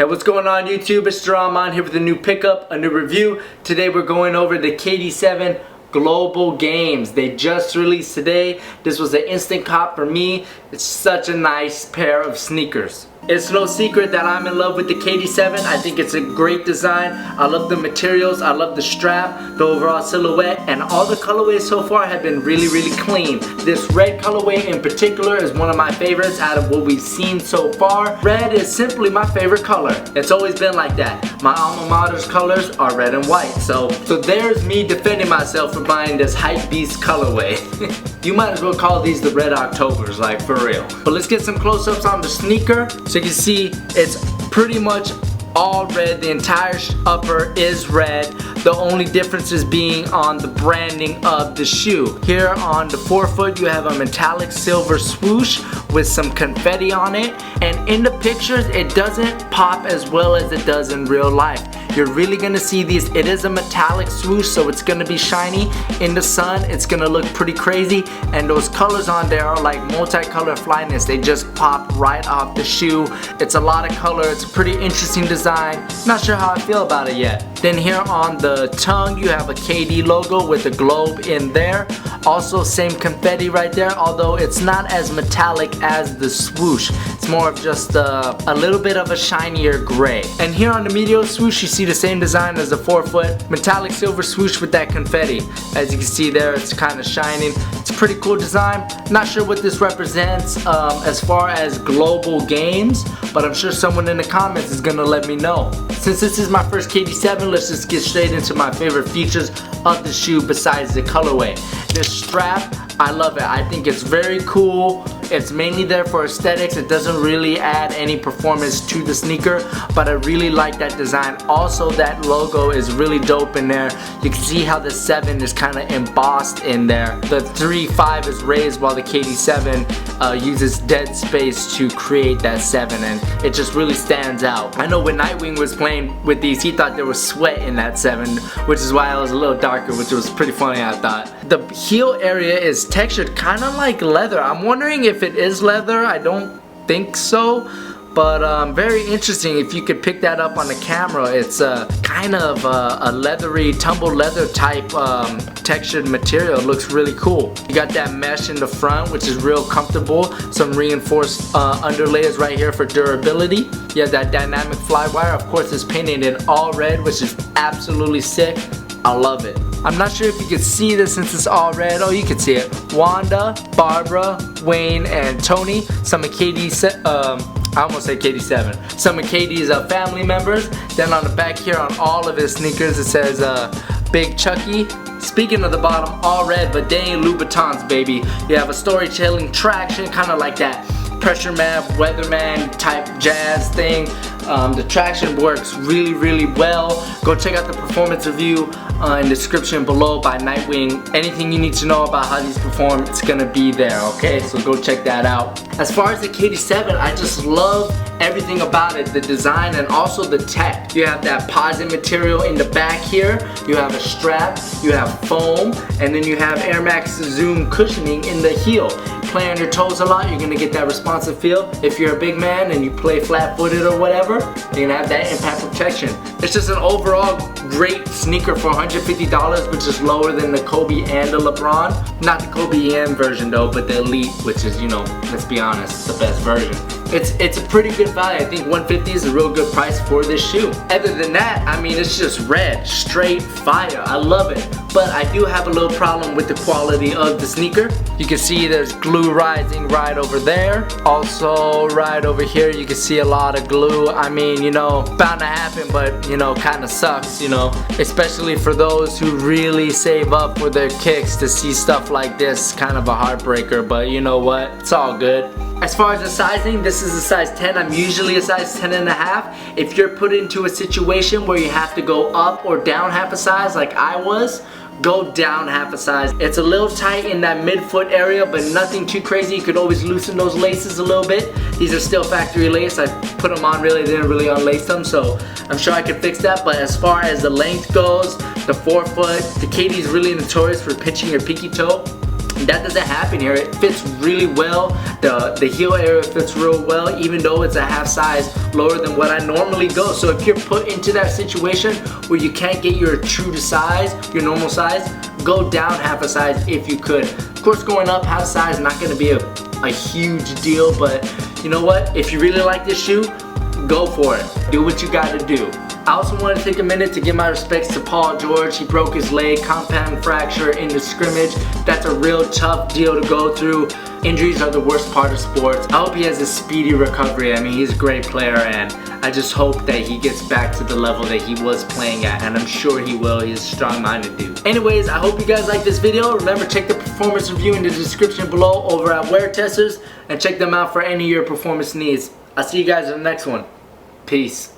Hey, what's going on YouTube? It's Jerome on here with a new pickup, a new review. Today we're going over the KD7 Global Games. They just released today. This was an instant cop for me. It's such a nice pair of sneakers. It's no secret that I'm in love with the KD7. I think it's a great design. I love the materials, I love the strap, the overall silhouette, and all the colorways so far have been really clean. This red colorway in particular is one of my favorites out of what we've seen so far. Red is simply my favorite color. It's always been like that. My alma mater's colors are red and white. So there's me defending myself for buying this hype beast colorway. You might as well call these the Red Octobers, like for real. But let's get some close-ups on the sneaker. So you can see it's pretty much all red. The entire upper is red. The only differences being on the branding of the shoe. Here on the forefoot you have a metallic silver swoosh with some confetti on it, and in the pictures it doesn't pop as well as it does in real life. You're really gonna see these. It is a metallic swoosh, so it's gonna be shiny. In the sun it's gonna look pretty crazy, and those colors on there are like multicolor flyness. They just pop right off the shoe. It's a lot of color. It's a pretty interesting design. Not sure how I feel about it yet. Then here on the tongue you have a KD logo with a globe in there. Also same confetti right there, although it's not as metallic as the swoosh. It's more of just a little bit of a shinier gray. And here on the medial swoosh you see the same design as the forefoot. Metallic silver swoosh with that confetti. As you can see there, it's kind of shining. It's a pretty cool design. Not sure what this represents as far as global games, but I'm sure someone in the comments is gonna let me know. Since this is my first KD7, let's just get straight into my favorite features of the shoe besides the colorway. This strap, I love it. I think it's very cool. It's mainly there for aesthetics. It doesn't really add any performance to the sneaker, but I really like that design. Also, that logo is really dope in there. You can see how the 7 is kind of embossed in there. The 3-5 is raised while the KD7 uses dead space to create that 7, and it just really stands out. I know when Nightwing was playing with these, he thought there was sweat in that 7, which is why I was a little darker, which was pretty funny, I thought. The heel area is textured kind of like leather. I'm wondering if it is leather. I don't think so, but very interesting. If you could pick that up on the camera, it's kind of a leathery, tumbled leather type textured material. It looks really cool. You got that mesh in the front, which is real comfortable. Some reinforced underlayers right here for durability. You have that dynamic fly wire. Of course, it's painted in all red, which is absolutely sick. I love it. I'm not sure if you can see this since it's all red. Oh, you can see it. Wanda, Barbara, Wayne, and Tony. Some of KD7, I almost said KD7. Some of KD's family members. Then on the back here on all of his sneakers it says Big Chucky. Speaking of the bottom, all red, but they ain't Louboutins, baby. You have a storytelling traction, kind of like that pressure map, weatherman type jazz thing. The traction works really well. Go check out the performance review in the description below by Nightwing. Anything you need to know about how these perform, it's gonna be there, okay? So go check that out. As far as the KD7, I just love everything about it, the design and also the tech. You have that posit material in the back here, you have a strap, you have foam, and then you have Air Max Zoom cushioning in the heel. Play on your toes a lot, you're gonna get that responsive feel. If you're a big man and you play flat-footed or whatever, you're gonna have that impact protection. It's just an overall great sneaker for $150, which is lower than the Kobe and the LeBron. Not the Kobe EM version though, but the Elite, which is, you know, let's be honest, the best version. It's a pretty good value. I think $150 is a real good price for this shoe. Other than that, I mean, it's just red, straight fire. I love it. But I do have a little problem with the quality of the sneaker. You can see there's glue rising right over there. Also, right over here, you can see a lot of glue. I mean, you know, bound to happen, but, you know, kind of sucks, you know. Especially for those who really save up for their kicks. To see stuff like this, kind of a heartbreaker, but you know what? It's all good. As far as the sizing, this is a size 10. I'm usually a size 10.5. If you're put into a situation where you have to go up or down half a size like I was, go down half a size. It's a little tight in that midfoot area, but nothing too crazy. You could always loosen those laces a little bit. These are still factory lace. I put them on really, didn't really unlace them, so I'm sure I could fix that. But as far as the length goes, the forefoot, the KD is really notorious for pinching your pinky toe. That doesn't happen here. It fits really well. The heel area fits real well, even though it's a half size lower than what I normally go. So if you're put into that situation where you can't get your true to size, your normal size, go down half a size if you could. Of course, going up half size is not going to be a huge deal, but you know what? If you really like this shoe, go for it. Do what you got to do. I also want to take a minute to give my respects to Paul George. He broke his leg, compound fracture in the scrimmage. That's a real tough deal to go through. Injuries are the worst part of sports. I hope he has a speedy recovery. I mean, he's a great player, and I just hope that he gets back to the level that he was playing at, and I'm sure he will. He's a strong-minded dude. Anyways, I hope you guys like this video. Remember, check the performance review in the description below over at Wear Testers, and check them out for any of your performance needs. I'll see you guys in the next one. Peace.